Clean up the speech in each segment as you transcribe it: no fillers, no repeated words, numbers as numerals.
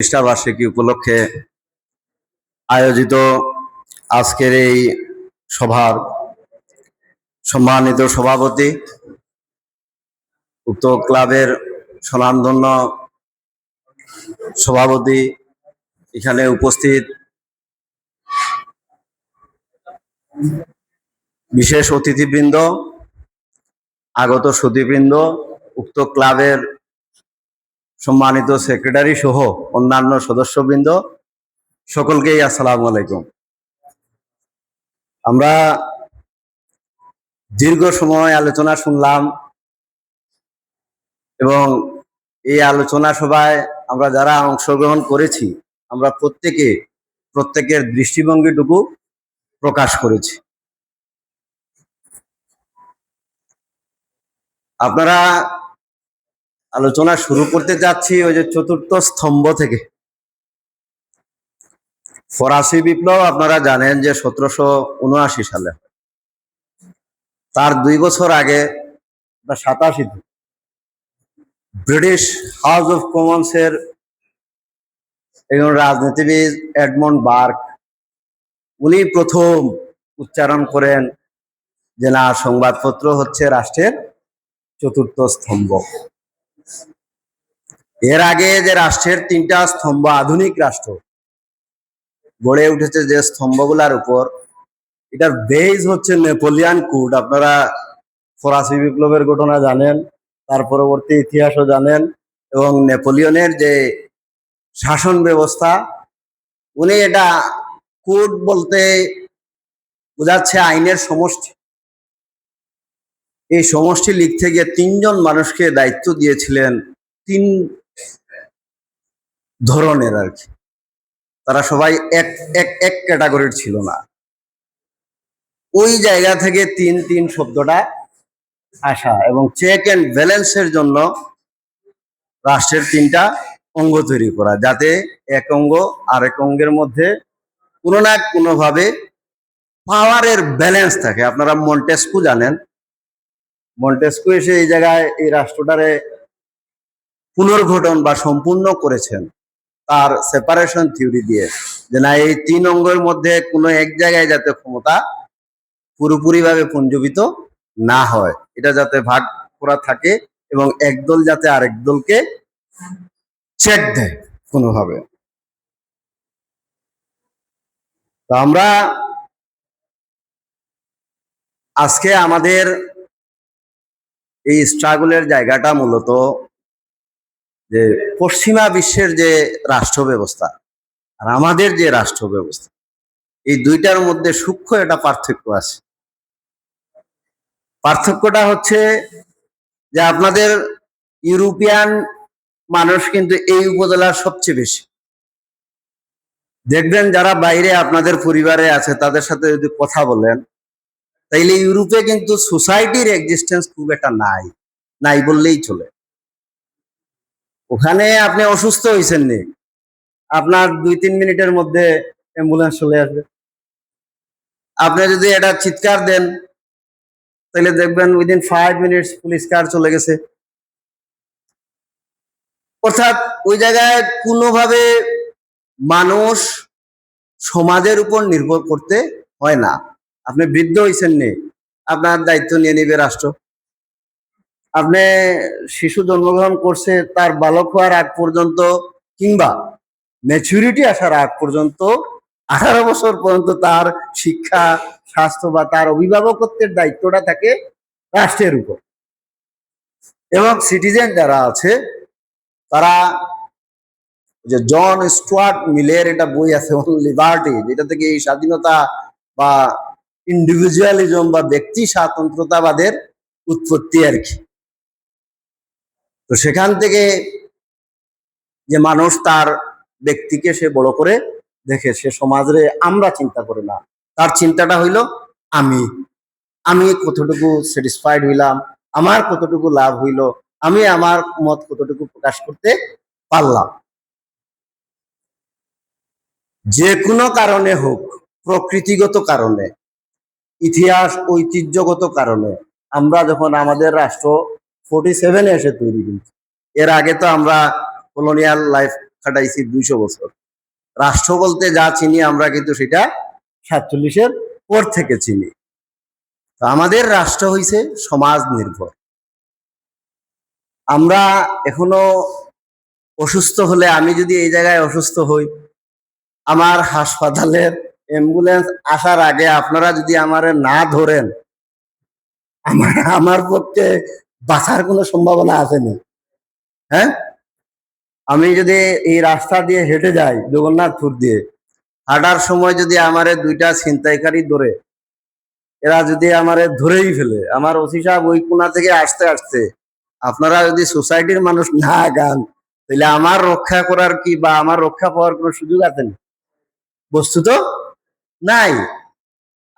প্রতিষ্ঠা বার্ষিকী উপলক্ষে আয়োজিত আজকের এই সভার সম্মানিত সভাপতি, উক্ত ক্লাবের স্বনামধন্য সভাপতি, এখানে উপস্থিত বিশেষ অতিথিবৃন্দ, আগত সুধীবৃন্দ, উক্ত ক্লাবের সম্মানিত সেক্রেটারি সহ অন্যান্য সদস্যবৃন্দ, সকলকেই আসসালামু আলাইকুম। আমরা দীর্ঘ সময় আলোচনা শুনলাম এবং এই আলোচনা সভায় আমরা যারা অংশগ্রহণ করেছি আমরা প্রত্যেকের দৃষ্টিভঙ্গিটুকু প্রকাশ করেছি। আপনারা আলোচনা শুরু করতে যাচ্ছি ওই যে চতুর্থ স্তম্ভ থেকে। ফরাসি বিপ্লব আপনারা জানেন যে 1779 সালে, তার 2 বছর আগে 87 ব্রিটিশ হাউস অফ কমন্স এর একজন রাজনীতিবিদ এডমন্ড বার্ক, উনি প্রথম উচ্চারণ করেন যে না, সংবাদপত্র হচ্ছে রাষ্ট্রের চতুর্থ স্তম্ভ। এর আগে যে রাষ্ট্রের 3টা স্তম্ভ, আধুনিক রাষ্ট্র গড়ে উঠেছে যে স্তম্ভগুলার উপর, এটার বেজ হচ্ছে নেপোলিয়ান কোড। আপনারা ফরাসি বিপ্লবের ঘটনা জানেন, তার পরবর্তী ইতিহাসও জানেন, এবং নেপোলিয়নের যে শাসন ব্যবস্থা, উনি এটা কোড বলতে বোঝাচ্ছে আইনের সমষ্টি। এই সমষ্টি লিখতে গিয়ে 3 জন মানুষকে দায়িত্ব দিয়েছিলেন 3 ধরনের আর কি। তারা সবাই এক ক্যাটাগরির ছিল না। ওই জায়গা থেকে 3 শব্দটা আসা, এবং চেক এন্ড ব্যালেন্সের জন্য রাষ্ট্রের 3টা অঙ্গ তৈরি করা, যাতে এক অঙ্গ আরেক অঙ্গের মধ্যে কোনো না কোনোভাবে পাওয়ারের ব্যালেন্স থাকে। আপনারা মন্টেস্কু জানেন, মন্টেস্কু এসে এই জায়গায় এই রাষ্ট্রটারে পুনর্গঠন বা সম্পূর্ণ করেছেন তার সেপারেশন থিওরি দিয়ে, যে না, এই 3 অঙ্গের মধ্যে কোনো এক জায়গায় যাতে ক্ষমতা পুরোপুরিভাবে পুঞ্জীভূত না হয়, এটা যাতে ভাগ করা থাকে, এবং একদল যাতে আরেক দলকে চেক দেয় কোনোভাবে। তো আমরা আজকে আমাদের এই স্ট্রাগলের জায়গাটা মূলত যে পশ্চিমা বিশ্বের যে রাষ্ট্র ব্যবস্থা আর আমাদের যে রাষ্ট্র ব্যবস্থা, এই দুইটার মধ্যে সূক্ষ্ম একটা পার্থক্য আছে। পার্থক্যটা হচ্ছে যে আপনাদের ইউরোপিয়ান মানুষ কিন্তু এই উপজেলার সবচেয়ে বেশি। দেখবেন যারা বাইরে আপনাদের পরিবারে আছে তাদের সাথে যদি কথা বলেন, তাইলে ইউরোপে কিন্তু সোসাইটির এক্সিস্টেন্স খুব একটা নাই বললেই চলে। ওখানে আপনি অসুস্থ হয়েছেন নি, আপনার 2-3 মিনিটের মধ্যে অ্যাম্বুলেন্স চলে আসবে। আপনি যদি এটা চিৎকার দেন, তাহলে দেখবেন উইদিন 5 মিনিটস পুলিশ কার চলে গেছে। অর্থাৎ ওই জায়গায় কোনোভাবে মানুষ সমাজের উপর নির্ভর করতে হয় না। আপনি বৃদ্ধ হয়েছেন নি, আপনার দায়িত্ব নিয়ে নিবে রাষ্ট্র। আপনি শিশু জন্মগ্রহণ করছে, তার বালক হওয়ার আগ পর্যন্ত কিংবা ম্যাচুরিটি আসার আগ পর্যন্ত 18 বছর পর্যন্ত তার শিক্ষা, স্বাস্থ্য বা তার অভিভাবকত্বের দায়িত্বটা থাকে রাষ্ট্রের উপর। এবং সিটিজেন যারা আছে তারা, যে জন স্টুয়ার্ট মিলের একটা বই আছে লিবার্টি, যেটা থেকে এই স্বাধীনতা বা ইন্ডিভিজুয়ালিজম বা ব্যক্তি স্বাতন্ত্রতাবাদের উৎপত্তি আর কি। তো সেখান থেকে যে মানুষ তার ব্যক্তিকে সে বড় করে দেখে, সে সমাজে আমরা চিন্তা করে না, তার চিন্তাটা হইল আমি কতটুকু স্যাটিসফাইড হইলাম, আমার কতটুকু লাভ হইল, আমি আমার মত কতটুকু প্রকাশ করতে পারলাম। যে কোনো কারণে হোক, প্রকৃতিগত কারণে, ইতিহাস ঐতিহ্যগত কারণে, আমরা যখন আমাদের রাষ্ট্র 47-এ এসে তৈরি করেছি, এর আগে তো আমরা কলোনিয়াল লাইফ খাটাইছি 200 বছর। রাষ্ট্র বলতে যা চিনি আমরা কিন্তু সেটা 47-এর পর থেকে চিনি। তো আমাদের রাষ্ট্র হইছে সমাজ নির্ভর। আমরা এখনো অসুস্থ হলে, আমি যদি এই জায়গায় অসুস্থ হই, আমার হাসপাতালের অ্যাম্বুলেন্স আসার আগে আপনারা যদি আমারে না ধরেন, আমার পক্ষে বাঁচার কোনো সম্ভাবনা আছে না। হ্যাঁ, আমি যদি এই রাস্তা দিয়ে হেঁটে যাই জগন্নাথপুর দিয়ে, হাঁটার সময় যদি আমারে 2টা ছিনতাইকারী ধরে, এরা যদি আমারে ধরেই ফেলে, আমার ওসি সাহেব ওই কোণা থেকে আসতে আসতে আপনারা যদি সোসাইটির মানুষ না গান, তাহলে আমার রক্ষা করার কি বা আমার রক্ষা পাওয়ার কোনো সুযোগ আছে না? বস্তুত নাই।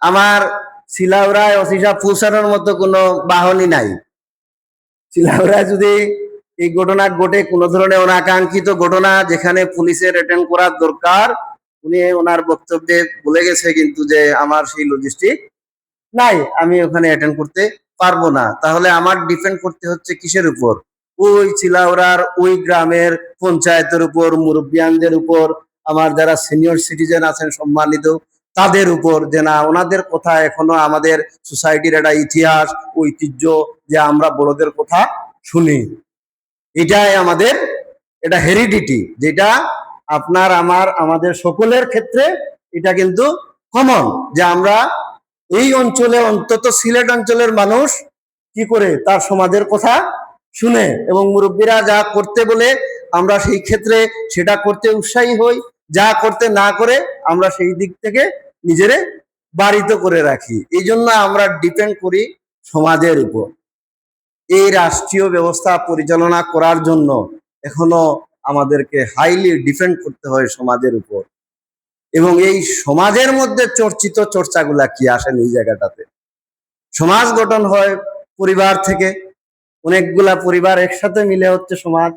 আমার শিলাউড়ায় ওসি সাহেব পৌঁছানোর মতো কোনো বাহনই নাই। শিলাউড়ায় যদি এই ঘটনা ঘটে, কোনো ধরনের অনাকাঙ্ক্ষিত ঘটনা যেখানে পুলিশের অ্যাটেন্ড করার দরকার, উনি ওনার বক্তব্যে বলে গেছে কিন্তু যে আমার সেই লজিস্টিক নাই, আমি ওখানে অ্যাটেন্ড করতে পারবো না। তাহলে আমার ডিপেন্ড করতে হচ্ছে কিসের উপর? ওই চিলাউড়ার ওই গ্রামের পঞ্চায়েতের উপর, মুরব্বিয়ানদের উপর, আমার যারা সিনিয়র সিটিজেন আছেন সম্মানিত, তাদের উপর, যে না ওনাদের কথা এখনো আমাদের সোসাইটির একটা ইতিহাস ঐতিহ্য, যে আমরা বড়দের কথা শুনি। এটাই আমাদের এটা হেরিডিটি, যেটা আপনার আমার আমাদের সকলের ক্ষেত্রে এটা কিন্তু কমন, যে আমরা এই অঞ্চলে, অন্তত সিলেট অঞ্চলের মানুষ কি করে তার সমাজের কথা শুনে, এবং মুরব্বীরা যা করতে বলে আমরা সেই ক্ষেত্রে সেটা করতে উৎসাহী হই, যা করতে না করে আমরা সেই দিক থেকে নিজেরে বাড়িতে করে রাখি। এই জন্য আমরা ডিপেন্ড করি সমাজের উপর। এই রাষ্ট্রীয় ব্যবস্থা পরিচালনা করার জন্য এখনো আমাদেরকে হাইলি ডিপেন্ড করতে হয় সমাজের উপর। এবং এই সমাজের মধ্যে চর্চিত চর্চাগুলা কি আসেন এই জায়গাটাতে? সমাজ গঠন হয় পরিবার থেকে, অনেকগুলা পরিবার একসাথে মিলে হচ্ছে সমাজ।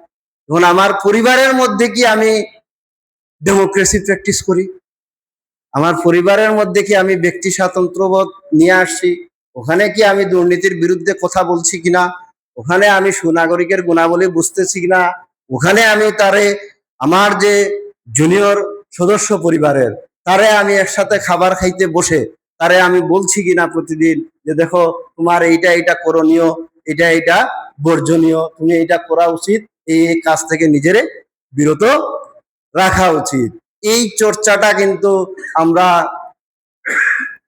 এখন আমার পরিবারের মধ্যে কি আমি ডেমোক্রেসি প্র্যাকটিস করি? আমার পরিবারের মধ্যে কি আমি ব্যক্তি স্বাতন্ত্র্যবোধ নিয়ে আসছি? ওখানে কি আমি দুর্নীতির বিরুদ্ধে কথা বলছি কিনা? ওখানে আমি সুনাগরিকের গুণাবলী বুঝতেছি কিনা? ওখানে আমি তারে, আমার যে জুনিয়র সদস্য পরিবারের, তারে আমি একসাথে খাবার খাইতে বসে তারে আমি বলছি কিনা প্রতিদিন যে দেখো তোমার এইটা এইটা করণীয়, এটা এটা বর্জনীয়, তুমি এইটা করা উচিত, এই কাজ থেকে নিজেরে বিরত রাখা উচিত। এই চর্চাটা কিন্তু আমরা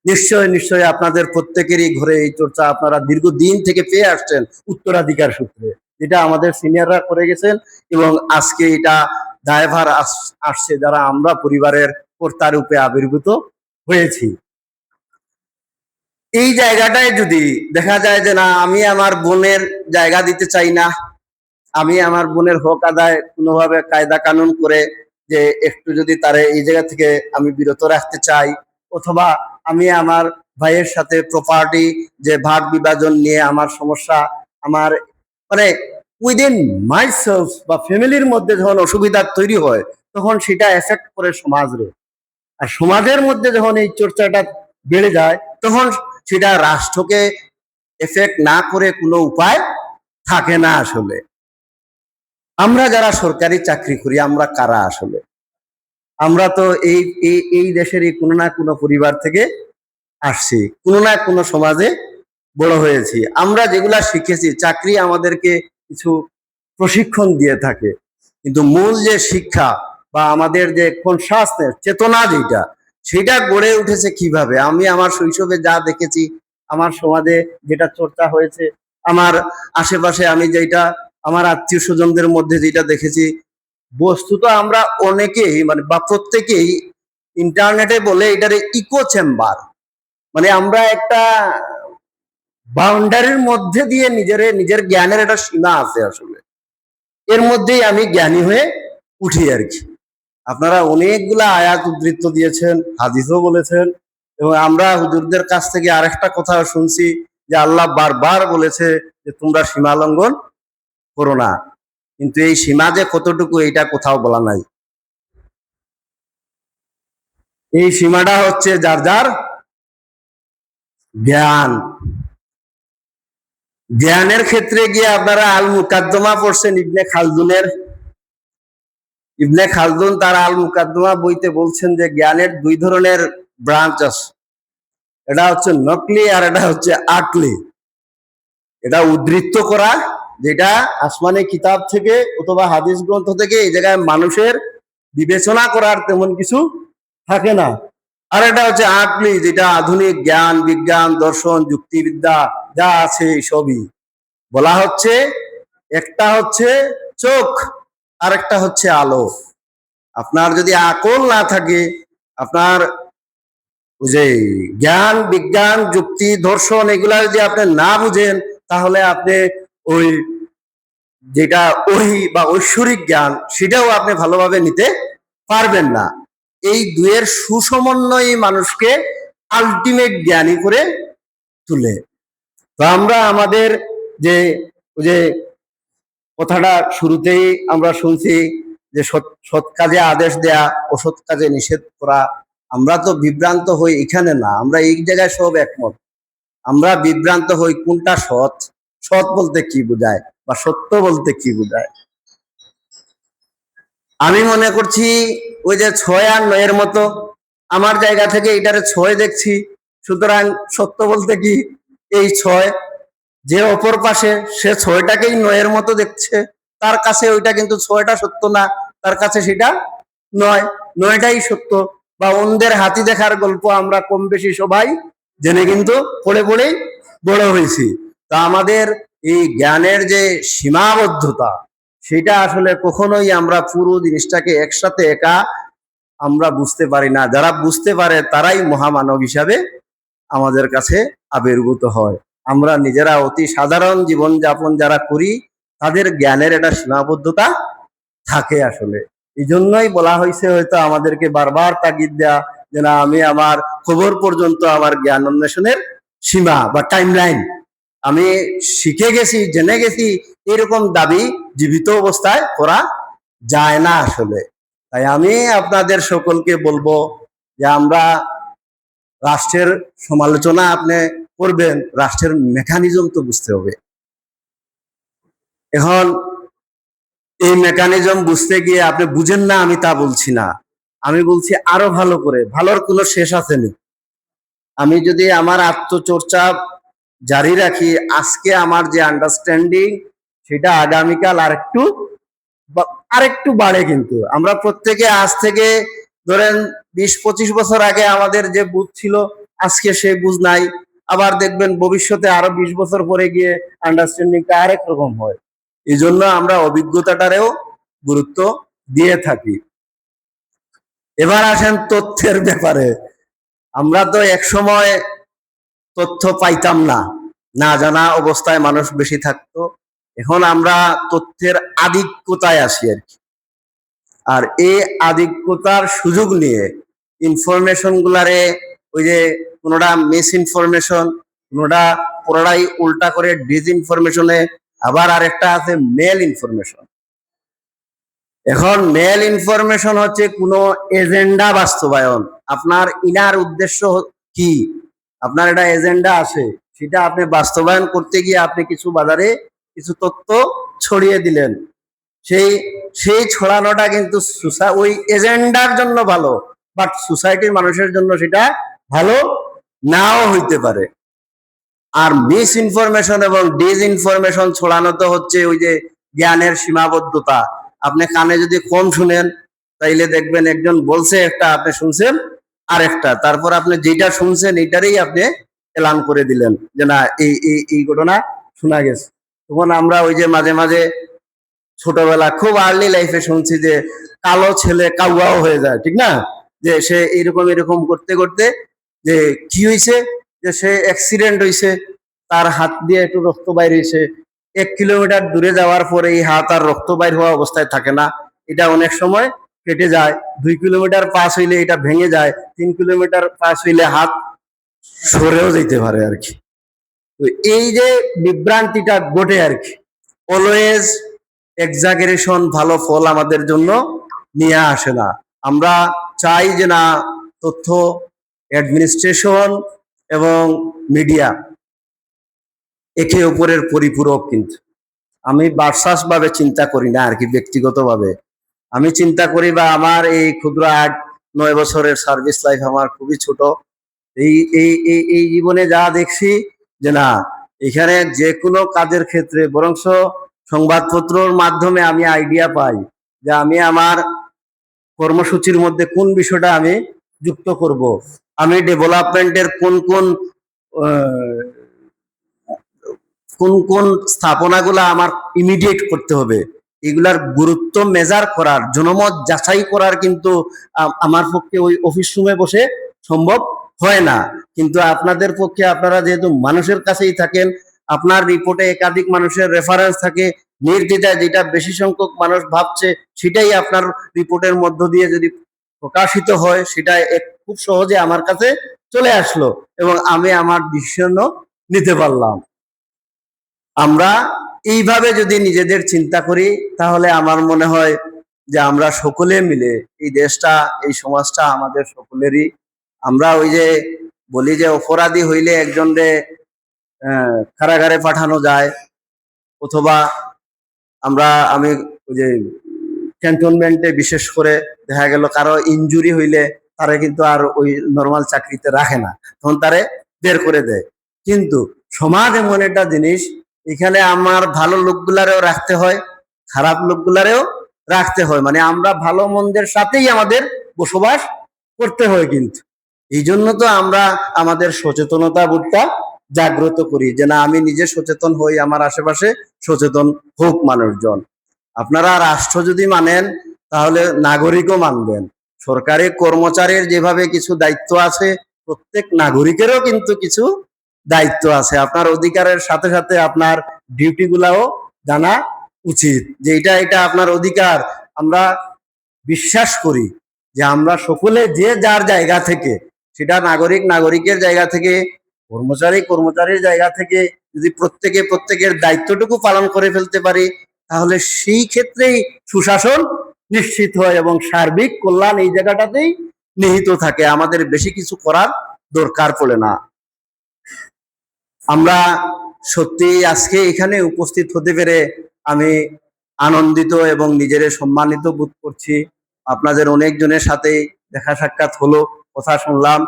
নিশ্চয় নিশ্চয় আপনাদের প্রত্যেকেরই ঘরে এই চর্চা আপনারা দীর্ঘদিন থেকে পেয়ে আসছেন উত্তরাধিকার সূত্রে, যেটা আমাদের সিনিয়ররা করে গেছেন, এবং আজকে এটা দায়ভার আসছে যারা আমরা পরিবারের কর্তা রূপে আবির্ভূত হয়েছি। এই জায়গাটায় যদি দেখা যায় যে না, আমি আমার বোনের জায়গা দিতে চাই না, আমি আমার বোনের হক আদায় কোনোভাবে কায়দা কানুন করে যে একটু যদি তারে এই জায়গা থেকে আমি বিরত রাখতে চাই, অথবা আমি আমার ভাইয়ের সাথে প্রপার্টি যে ভাগ বিভাজন নিয়ে আমার সমস্যা, আমার মানে উইদিন মাইসেলফ বা ফ্যামিলির মধ্যে যখন অসুবিধা তৈরি হয়, তখন সেটা এফেক্ট করে সমাজরে। আর সমাজের মধ্যে যখন এই চর্চাটা বেড়ে যায়, তখন সেটা রাষ্ট্রকে এফেক্ট না করে কোনো উপায় থাকে না। আসলে আমরা যারা সরকারি চাকরি করি, আমরা কারা আসলে? আমরা তো এই এই দেশেরই কোনো না কোনো পরিবার থেকে আসছি, কোনো না কোনো সমাজে বড় হয়েছি। আমরা যেগুলা শিখেছি, চাকরি আমাদেরকে কিছু প্রশিক্ষণ দিয়ে থাকে, কিন্তু মূল যে শিক্ষা বা আমাদের যে কনসাসনেস, চেতনা যেটা, সেটা গড়ে উঠেছে কিভাবে? আমি আমার শৈশবে যা দেখেছি, আমার সমাজে যেটা চর্চা হয়েছে, আমার আশেপাশে আমি যেটা আমার আত্মীয় স্বজনদের মধ্যে যেটা দেখেছি, বস্তুত আমরা অনেকেই মানে বা প্রত্যেকেই ইন্টারনেটে বলে এটারে ইকো চেম্বার, মানে আমরা একটা বাউন্ডারির মধ্যে দিয়ে নিজের জ্ঞানের একটা সীমা আছে আসলে, এর মধ্যেই আমি জ্ঞানী হয়ে উঠি আর কি। আপনারা অনেকগুলা আয়াত উদ্ধৃত দিয়েছেন, হাদিসও বলেছেন, এবং আমরা হুজুরদের কাছ থেকে আরেকটা কথা শুনছি যে আল্লাহ বারবার বলেছে যে তোমরা সীমা লঙ্ঘন করো না, কিন্তু এই সীমা যে কতটুকু এইটা কোথাও বলা নাই। এই সীমাটা হচ্ছে যার যার জ্ঞান। জ্ঞানের ক্ষেত্রে গিয়ে আপনারা আল মুকাদ্দমা পড়ছেন ইবনে খালদুনের, ইবনে খালদুন তার আল মুকাদ্দমা বইতে বলছেন যে জ্ঞানের দুই ধরনের ব্রাঞ্চ আছে, এটা হচ্ছে নকলি আর এটা হচ্ছে আকলি। এটা উদ্ধৃত করা, যেটা আসমানি কিতাব থেকে অথবা হাদিস গ্রন্থ থেকে, এই জায়গায় মানুষের বিবেচনা করার তেমন কিছু থাকে না। আর এটা হচ্ছে আকলি, যেটা আধুনিক জ্ঞান, বিজ্ঞান, দর্শন, যুক্তিবিদ্যা যা আছে সবই বলা হচ্ছে। একটা হচ্ছে চোখ, আর একটা হচ্ছে আলো। আপনার যদি আকল না থাকে, আপনার ওই যে জ্ঞান, বিজ্ঞান, যুক্তি, দর্শন এগুলা যদি আপনি না বুঝেন, তাহলে আপনি ওই যেটা ওহী বা ঐশ্বরিক জ্ঞান সেটাও আপনি ভালোভাবে নিতে পারবেন না। এই দুয়ের সুসমন্বয় মানুষকে আলটিমেট জ্ঞানী করে তুলে। তো আমরা আমাদের যে ওই যে কথাটা শুরুতেই আমরা শুনছি যে সৎ কাজে আদেশ দেয়া, অসৎ কাজে নিষেধ করা, আমরা তো বিভ্রান্ত হই এখানে না, আমরা এই জায়গায় সব একমত। আমরা বিভ্রান্ত হই কোনটা সৎ, সৎ বলতে কি বোঝায় বা সত্য বলতে কি বোঝায়। আমি মনে করছি ওই যে 6 আর 9 এর মতো, আমার জায়গা থেকে এটারে 6 দেখছি, সুতরাং সত্য বলতে কি এই 6। যে অপর পাশে সে 6টাকেই 9 এর মতো দেখছে, তার কাছে ওইটা কিন্তু 6টা সত্য না, তার কাছে সেটা 9, 9টাই সত্য। বা অন্ধের হাতি দেখার গল্প আমরা কম বেশি সবাই জেনে কিন্তু পড়ে পড়েই বড় হয়েছি। তা আমাদের এই জ্ঞানের যে সীমাবদ্ধতা, সেটা আসলে কখনোই আমরা পুরো জিনিসটাকে একসাথে একা আমরা বুঝতে পারি না। যারা বুঝতে পারে তারাই মহামানব হিসাবে আমাদের কাছে আবির্ভূত হয়। আমরা নিজেরা অতি সাধারণ জীবনযাপন যারা করি, তাদের জ্ঞানের একটা সীমাবদ্ধতা থাকে আসলে। এই জন্যই বলা হয়েছে হয়তো আমাদেরকে বারবার তাগিদ দেয়া যে না, আমি আমার খবর পর্যন্ত আমার জ্ঞান অন্বেষণের সীমা বা টাইমলাইন আমি শিখে গেছি, জেনে গেছি, এরকম দাবি জীবিত অবস্থায় করা যায় না আসলে। তাই আমি আপনাদের সকলকে বলবো যে আমরা রাষ্ট্রের সমালোচনা আপনি করবেন, রাষ্ট্রের মেকানিজম তো বুঝতে হবে। এখন এই মেকানিজম বুঝতে গিয়ে আপনি বুঝেন না আমি তা বলছি না, আমি বলছি আরো ভালো করে, ভালোর কোনো শেষ আছে না। আমি যদি আমার আত্মচর্চা জারি রাখি, আজকে আমার যে আন্ডারস্ট্যান্ডিং সেটা আগামীকাল আরেকটু বাড়ে। কিন্তু আমরা প্রত্যেকে আজ থেকে ধরেন 20-25 বছর আগে আমাদের যে বুঝ ছিল, আজকে সেই বুঝ নাই। আবার দেখবেন ভবিষ্যতে আরো 20 বছর পরে গিয়ে আন্ডারস্ট্যান্ডিংটা আরেক রকম হয়। এই জন্য আমরা অভিজ্ঞতাটারেও গুরুত্ব দিয়ে থাকি। এবার আসেন তথ্যের ব্যাপারে। আমরা তো এক সময় তথ্য পাইতাম না, না জানা অবস্থায় মানুষ বেশি থাকতো। এখন আমরা তথ্যের আধিক্যতায় আসি আর কি। আর এই আধিক্যতার সুযোগ নিয়ে ইনফরমেশন গুলারে ওই যে কোনোটা মিস ইনফরমেশন, কোনোটা পুরোটাই উল্টা করে ডিসইনফরমেশনে, আবার আরেকটা আছে মেল ইনফরমেশন। এখন মেল ইনফরমেশন হচ্ছে কোনো এজেন্ডা বাস্তবায়ন। আপনার ইনার উদ্দেশ্য কি, আপনার একটা এজেন্ডা আছে, সেটা আপনি বাস্তবায়ন করতে গিয়ে আপনি কিছু বাজারে কিছু তথ্য ছড়িয়ে দিলেন। সেই সেই ছড়ানোটা কিন্তু ওই এজেন্ডার জন্য ভালো, বাট সোসাইটির মানুষের জন্য সেটা ভালো নাও হইতে পারে। আর মিস ইনফরমেশন এবং ডিসইনফরমেশন ছড়ানো তো হচ্ছে ওই যে জ্ঞানের সীমাবদ্ধতা। আপনি কানে যদি কম শুনেন, তাইলে দেখবেন একজন বলছে একটা, আপনি শুনছেন আরেকটা, তারপর আপনি যেটা শুনছেন এইটারই আপনি এলান করে দিলেন যে না, এই ঘটনা শোনা গেছে। তখন আমরা ওই যে মাঝে মাঝে ছোটবেলা খুব আর্লি লাইফে শুনছি যে কালো ছেলে কাউয়াও হয়ে যায়, ঠিক না? যে সে এরকম এরকম করতে করতে যে কি হয়েছে, যে সে অ্যাক্সিডেন্ট হয়েছে, তার হাত দিয়ে একটু রক্ত বাইর হয়েছে। 1 কিলোমিটার দূরে যাওয়ার পরে এই হাত আর রক্ত বাইর হওয়া অবস্থায় থাকে না, এটা অনেক সময় কেটে যায়। 2 কিলোমিটার পাস হইলে এটা ভেঙে যায়, 3 কিলোমিটার পাস হইলে হাত সরেও যেতে পারে আর কি। তো এই যে বিভ্রান্তিটা ঘটে আর কি, অলওয়েজ এক্সাগারেশন ভালো ফল আমাদের জন্য নিয়ে আসে না। আমরা চাই যে না, তথ্য অ্যাডমিনিস্ট্রেশন এবং মিডিয়া একে অপরের পরিপূরক। কিন্তু আমি ভাবে চিন্তা করি না আর কি, ব্যক্তিগতভাবে আমি চিন্তা করি বা আমার এই ক্ষুদ্র 8-9 বছরের সার্ভিস লাইফ আমার খুবই ছোট। এই জীবনে যা দেখছি যে না, এখানে যে কোনো কাজের ক্ষেত্রে বরংস সংবাদপত্রর মাধ্যমে আমি আইডিয়া পাই যে আমি আমার কর্মসূচির মধ্যে কোন বিষয়টা আমি যুক্ত করব, আমি ডেভেলপমেন্টের আহ, কোন কোন স্থাপনাগুলো আমার ইমিডিয়েট করতে হবে, এগুলার গুরুত্ব মেজার করার, জনমত যাচাই করার কিন্তু আমার পক্ষে ওই অফিস রুমে বসে সম্ভব হয় না। কিন্তু আপনাদের পক্ষে, আপনারা যেহেতু মানুষের কাছেই থাকেন, আপনার রিপোর্টে একাধিক মানুষের রেফারেন্স থাকে, নির্দ্বিধায় যেটা বেশি সংখ্যক মানুষ ভাবছে সেটাই আপনার রিপোর্টের মধ্য দিয়ে যদি প্রকাশিত হয়, সেটা খুব সহজে আমার কাছে চলে আসলো এবং আমি আমার ডিসিশনও নিতে পারলাম। আমরা এইভাবে যদি নিজেদের চিন্তা করি, তাহলে আমার মনে হয় যে আমরা সকলে মিলে এই দেশটা, এই সমাজটা আমাদের সকলেরই। আমরা ওই যে বলি যে অপরাধী হইলে একজনরে কারাগারে পাঠানো যায়, অথবা আমি ওই যে ক্যান্টনমেন্টে বিশেষ করে দেখা গেল কারো ইনজুরি হইলে তারা কিন্তু আর ওই নর্মাল চাকরিতে রাখে না, তখন তারে বের করে দেয়। কিন্তু সমাজ এমন একটা জিনিস, এখানে আমার ভালো লোকগুলারেও রাখতে হয়, খারাপ লোকগুলারেও রাখতে হয়, মানে আমরা ভালো মন্দের সাথেই আমাদের বসবাস করতে হয়। কিন্তু এই জন্য তো আমরা আমাদের সচেতনতা বোধটা জাগ্রত করি যে না, আমি নিজে সচেতন হই, আমার আশেপাশে সচেতন হোক মানুষজন। আপনারা রাষ্ট্র যদি মানেন, তাহলে নাগরিকও মানবেন। সরকারি কর্মচারীর যেভাবে কিছু দায়িত্ব আছে, প্রত্যেক নাগরিকেরও কিন্তু কিছু দায়িত্ব আছে। আপনার অধিকারের সাথে সাথে আপনার ডিউটি গুলাও জানা উচিত, যে এটা আপনার অধিকার। আমরা বিশ্বাস করি যে আমরা সকলে যে যার জায়গা থেকে, সেটা নাগরিকের জায়গা থেকে, কর্মচারীর জায়গা থেকে যদি প্রত্যেকের দায়িত্বটুকু পালন করে ফেলতে পারি, তাহলে সেই ক্ষেত্রেই সুশাসন নিশ্চিত হয় এবং সার্বিক কল্যাণ এই জায়গাটাতেই নিহিত থাকে। আমাদের বেশি কিছু করার দরকার পড়ে না। আমরা সত্যি আজকে এখানে উপস্থিত হতে পেরে আমি আনন্দিত এবং নিজেরে সম্মানিত বোধ করছি। আপনাদের অনেকজনের সাথে দেখা সাক্ষাৎ হলো, কথা শুনলাম।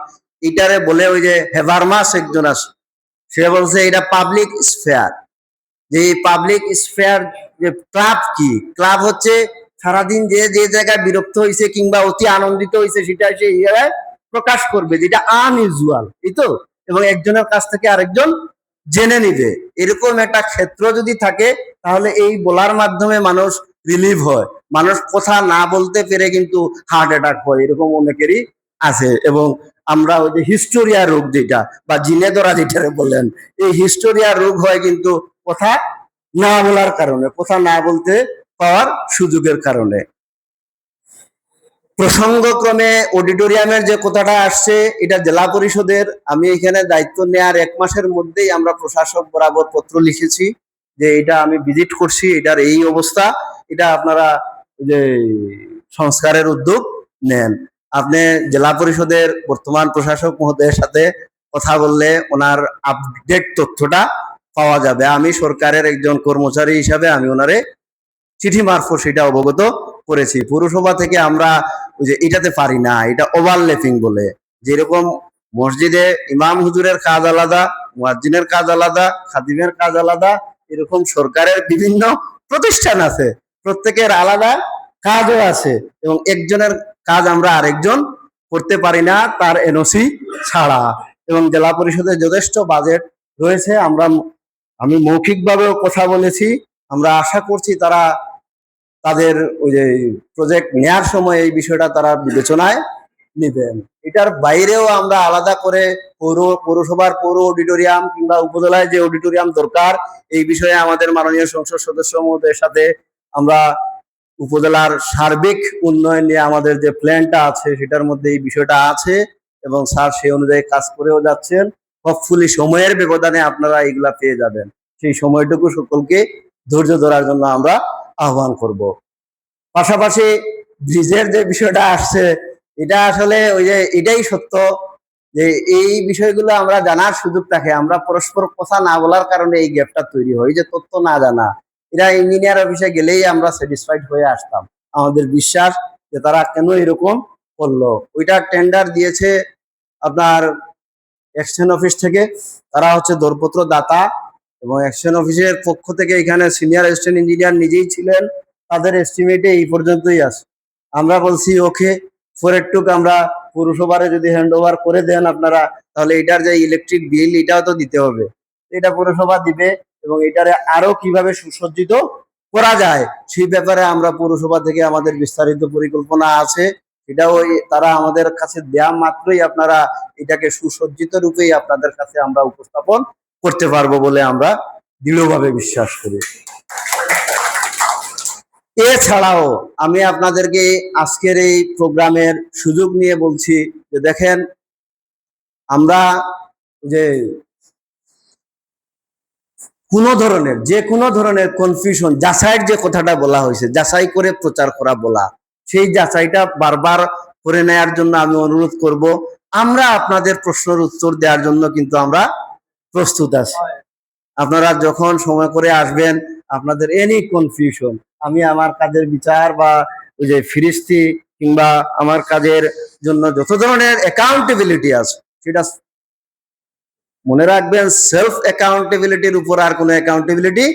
এটারে বলে ওই যে হেভারমাস একজন আছে, সে বলছে এটা পাবলিক স্ফেয়ার। যে পাবলিক স্ফেয়ার, যে ক্লাব কি, ক্লাব হচ্ছে সারাদিন যে জায়গায় বিরক্ত হয়েছে কিংবা অতি আনন্দিত হয়েছে সেটা সে জায়গায় প্রকাশ করবে, যেটা আনইউজুয়াল, এই তো, এবং একজনের কাছ থেকে আরেকজন জেনে নিবে। এরকম একটা ক্ষেত্র যদি থাকে, তাহলে এই বলার মাধ্যমে মানুষ রিলিভ হয়। মানুষ কথা না বলতে পেরে কিন্তু হার্ট অ্যাটাক হয়, এরকম অনেকেরই আছে। এবং আমরা ওই যে হিস্টোরিয়া রোগ যেটা বা জিনে ধরা যেটা বলেন, এই হিস্টোরিয়া রোগ হয় কিন্তু কথা না বলার কারণে, কথা না বলতে পাওয়ার সুযোগের কারণে। প্রসঙ্গক্রমে অডিটোরিয়ামের যে কথাটা আসছে, এটা জেলা পরিষদের। আমি এখানে দায়িত্ব নেওয়ার 1 মাসের মধ্যেই আমরা প্রশাসক বরাবর পত্র লিখেছি যে এটা আমি ভিজিট করছি, এটার এই অবস্থা, এটা আপনারা যে সংস্কারের উদ্যোগ নেন। আপনি জেলা পরিষদের বর্তমান প্রশাসক মহোদয়ের সাথে কথা বললে ওনার আপডেট তথ্যটা পাওয়া যাবে। আমি সরকারের একজন কর্মচারী হিসাবে আমি ওনারে চিঠি মারফত সেটা অবগত করেছি। পৌরসভা থেকে আমরা ওই যে এটাতে পারি না, এটা ওভারল্যাপিং বলে, যেরকম মসজিদে ইমাম হুজুরের কাজ আলাদা, মুয়াজ্জিনের কাজ আলাদা, খাদিমের কাজ আলাদা, এরকম সরকারের বিভিন্ন প্রতিষ্ঠান আছে, প্রত্যেকের আলাদা কাজও আছে, এবং একজনের কাজ আমরা আরেকজন করতে পারি না তার এনওসি ছাড়া। এবং জেলা পরিষদের যথেষ্ট বাজেট রয়েছে। আমি মৌখিকভাবেও কথা বলেছি, আমরা আশা করছি তারা তাদের ওই যে প্রজেক্ট নেয়ার সময় এই বিষয়টা তারা বিবেচনায় নেবেন। এটার বাইরেও আমরা আলাদা করে পৌরসভার পৌর অডিটোরিয়াম কিংবা উপজেলায় যে অডিটোরিয়াম দরকার, এই বিষয়ে আমাদের মাননীয় সংসদ সদস্য মহোদয়ের সাথে আমরা উপজেলার সার্বিক উন্নয়ন নিয়ে আমাদের যে প্ল্যানটা আছে সেটার মধ্যে এই বিষয়টা আছে, এবং স্যার সেই অনুযায়ী কাজ করেও যাচ্ছেন। হোপফুলি সময়ের ব্যবধানে আপনারা এগুলা পেয়ে যাবেন। সেই সময়টুকু সকলকে ধৈর্য ধরার জন্য আমরা আহ্বান করব। পাশাপাশি ব্রিজের যে বিষয়টা আসছে, এটা আসলে ওই যে এটাই সত্য যে এই বিষয়গুলো আমরা জানার সুযোগ থাকে, আমরা পরস্পর কথা না বলার কারণে এই গ্যাপটা তৈরি হয়, যে তথ্য না জানা। এরা ইঞ্জিনিয়ার অফিসে গেলেই আমরা স্যাটিসফাইড হয়ে আসতাম, আমাদের বিশ্বাস যে তারা কেন এরকম করলো। ওইটা টেন্ডার দিয়েছে আপনার এক্সচেঞ্জ অফিস থেকে, তারা হচ্ছে দরপত্র দাতা, এবং এক্সচেঞ্জ অফিসের পক্ষ থেকে এখানে সিনিয়র অ্যাসিস্ট্যান্ট ইঞ্জিনিয়ার নিজেই ছিলেন, তাদের এস্টিমেটে এই পর্যন্তই আছে। আমরা বলছি ওকে, ফরের টুক আমরা পৌরসভারে যদি হ্যান্ড ওভার করে দেন আপনারা, তাহলে এটার যে ইলেকট্রিক বিল এটাও তো দিতে হবে, এটা পৌরসভা দিবে, এবং এটারে আরো কিভাবে সুসজ্জিত করা যায় সেই ব্যাপারে আমরা পৌরসভা থেকে আমাদের বিস্তারিত পরিকল্পনা আছে। এটাও তারা আমাদের কাছে দেয়া মাত্রই আপনারা এটাকে সুসজ্জিত রূপেই আপনাদের কাছে আমরা উপস্থাপন করতে পারবো বলে আমরা দৃঢ়ভাবে বিশ্বাস করি। এছাড়াও আমি আপনাদেরকে আজকের এই প্রোগ্রামের সুযোগ নিয়ে বলছি যে দেখেন, আমরা যে যে কোনো ধরনের কনফিউশন, যাচাইয়ের যে কথাটা বলা হয়েছে, যাচাই করে প্রচার করা বলা, সেই যাচাইটা বারবার করে নেয়ার জন্য আমি অনুরোধ করব। আমরা আপনাদের প্রশ্নের উত্তর দেওয়ার জন্য কিন্তু আমরা প্রস্তুত আছি। আপনারা যখন সময় করে আসবেন, আপনাদের এনি কনফিউশন, আমি আমার কাজের বিচার বা ওই যে ফিরিস্তি কিংবা আমার কাজের জন্য যত ধরনের অ্যাকাউন্টেবিলিটি আছে, সেটা মনে রাখবেন, সেলফ অ্যাকাউন্টেবিলিটির উপর আর কোনো অ্যাকাউন্টেবিলিটি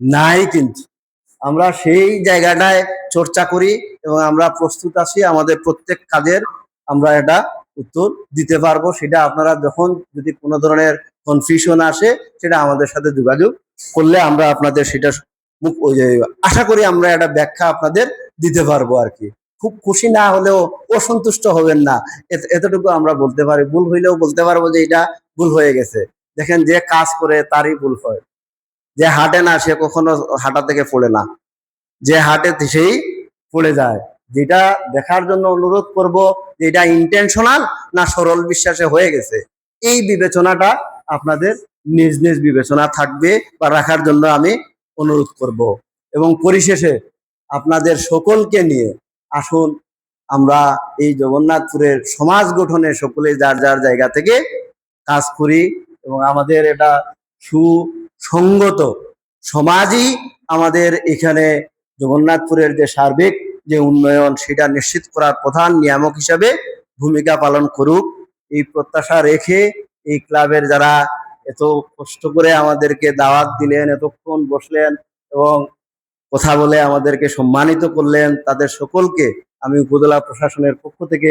নাই। কিন্তু আমরা সেই জায়গাটায় চর্চা করি এবং আমরা প্রস্তুত আছি আমাদের প্রত্যেক কাজের আমরা এটা উত্তর দিতে পারবো। সেটা আপনারা যখন যদি কোনো ধরনের কনফিউশন আসে, সেটা আমাদের সাথে যোগাযোগ করলে আমরা আপনাদের সেটা আশা করি আমরা একটা ব্যাখ্যা আপনাদের দিতে পারবো আর কি। খুব খুশি না হলেও অসন্তুষ্ট হবেন না, এতটুকু আমরা বলতে পারি। ভুল হইলেও বলতে পারবো যে এটা ভুল হয়ে গেছে। দেখেন, যে কাজ করে তারই ভুল হয়, যে হাঁটে না সে কখনো হাঁটা থেকে পড়ে না, যে হাঁটে সেই পড়ে যায়। যেটা দেখার জন্য অনুরোধ করব যে এটা ইন্টেনশনাল না সরল বিশ্বাসে হয়ে গেছে, এই বিবেচনাটা আপনাদের নিজ নিজ বিবেচনা থাকবে বা রাখার জন্য আমি অনুরোধ করব। এবং পরিশেষে আপনাদের সকলকে নিয়ে আসুন আমরা এই জগন্নাথপুরের সমাজ গঠনে সকলে যার যার জায়গা থেকে কাজ করি, এবং আমাদের এটা সুসংগত সমাজই আমাদের এখানে জগন্নাথপুরের যে সার্বিক যে উন্নয়ন সেটা নিশ্চিত করার প্রধান নিয়ামক হিসাবে ভূমিকা পালন করুক, এই প্রত্যাশা রেখে এই ক্লাবের যারা এত কষ্ট করে আমাদেরকে দাওয়াত দিলেন, এতক্ষণ বসলেন এবং কথা বলে আমাদেরকে সম্মানিত করলেন, তাদের সকলকে আমি উপজেলা প্রশাসনের পক্ষ থেকে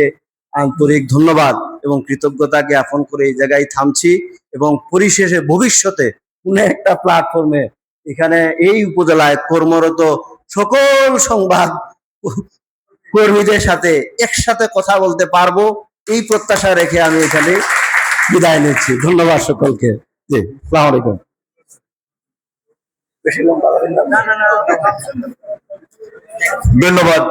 আন্তরিক ধন্যবাদ এবং কৃতজ্ঞতা জ্ঞাপন করে এই জায়গায় থামছি। এবং পরিশেষে ভবিষ্যতে কোনো একটা প্ল্যাটফর্মে এখানে এই উপজেলায় কর্মরত সকল সংবাদ কর্মীদের সাথে একসাথে কথা বলতে পারবো, এই প্রত্যাশা রেখে আমি এখানে বিদায় নিচ্ছি। ধন্যবাদ সকলকে। জি, আসসালামু আলাইকুম। ধন্যবাদ।